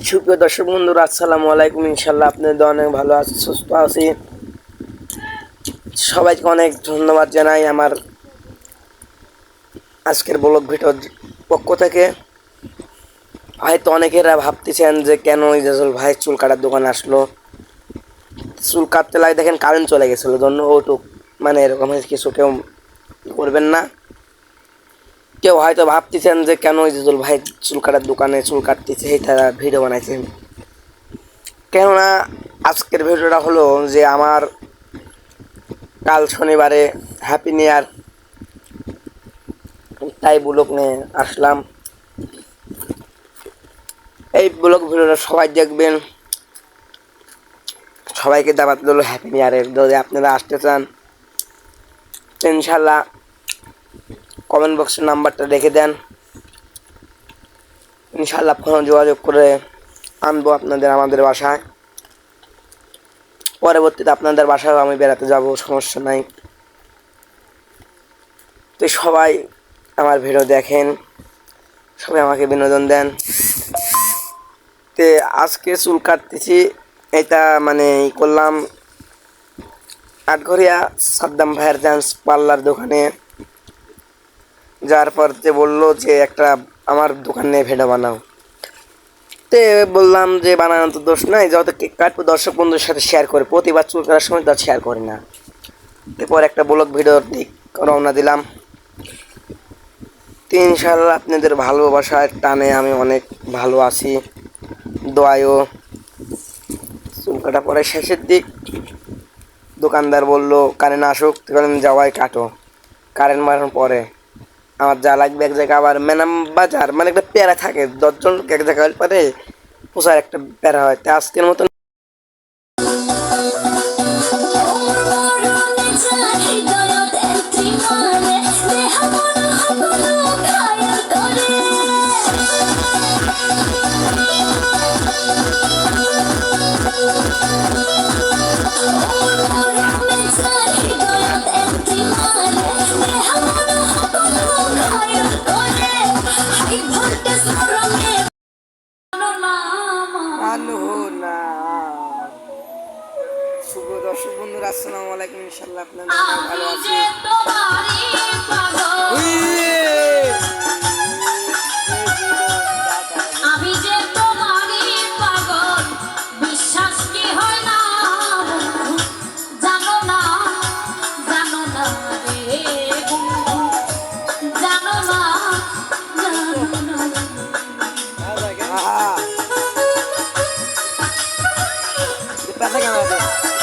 সুপ্রিয় দর্শক বন্ধুরা, আসসালামু আলাইকুম। ইনশাল্লাহ আপনাদের অনেক ভালো আছে, সুস্থ আছি। সবাইকে অনেক ধন্যবাদ জানাই আমার আজকের ব্লগ ভিডিওর পক্ষ থেকে। হয়তো অনেকেরা ভাবতেছেন যে কেন ইজাজুল ভাই চুল কাটার দোকান আসলো। চুল কাটতে লাগে দেখেন কারেন্ট চলে গেছিলো জন্য ওটুক, মানে এরকম কিছু কেউ করবেন না। কেউ হয়তো ভাবতেছেন যে কেন ইজাজুল ভাই চুল কাটার দোকানে চুল কাটতেছে, এই তারা ভিডিও বানাইছেন। কেননা আজকের ভিডিওটা হলো যে আমার কাল শনিবারে হ্যাপি নিউ ইয়ার, তাই ব্লগ নিয়ে আসলাম। এই ব্লগ ভিডিওটা সবাই দেখবেন, সবাইকে দাওয়াত দিল হ্যাপি নিউ ইয়ারের। যদি আপনারা আসতে চান ইনশাল্লাহ কমেন্ট বক্সের নাম্বারটা রেখে দেন, ইনশাল্লাহ ফোনে যোগাযোগ করে আনবো আপনাদের আমাদের বাসায়। পরবর্তীতে আপনাদের বাসায় আমি বেড়াতে যাব, সমস্যা নাই। তো সবাই আমার ভিডিও দেখেন, সবাই আমাকে বিনোদন দেন। তে আজকে চুল কাটতেছি, এটা মানে করলাম আটঘরিয়া সাদ্দাম ভাইয়ের ডান্স পার্লার দোকানে। যার পর যে বললো যে একটা আমার দোকানে ভিডিও বানাও, তে বললাম যে বানানো তো দোষ নাই, যত কেক কাটবো দর্শক বন্ধুর সাথে শেয়ার করে, প্রতিবার চুল কাটার সময় তো শেয়ার করি না। এরপর একটা ব্লগ ভিডিওর দিক রওনা দিলাম। তো ইনশাল্লাহ আপনাদের ভালোবাসার টানে আমি অনেক ভালো আছি, দোয়ায়ও। চুল কাটা পরে শেষের দিক দোকানদার বললো কারেন্ট আসুক, তখন যাওয়াই কাটো। কারেন্ট মারার পরে আমার যা লাগবে এক জায়গায়, আবার মেনাম বাজার মানে একটা প্যারা থাকে, 10জন এক জায়গায় পরে পোষার একটা প্যারা হয়। তাই আজকের মতন শুভ দর্শক বন্ধুরা, আসসালামু আলাইকুম। ইনশাল্লাহ আপনাদের ভালো আছি। Pasa que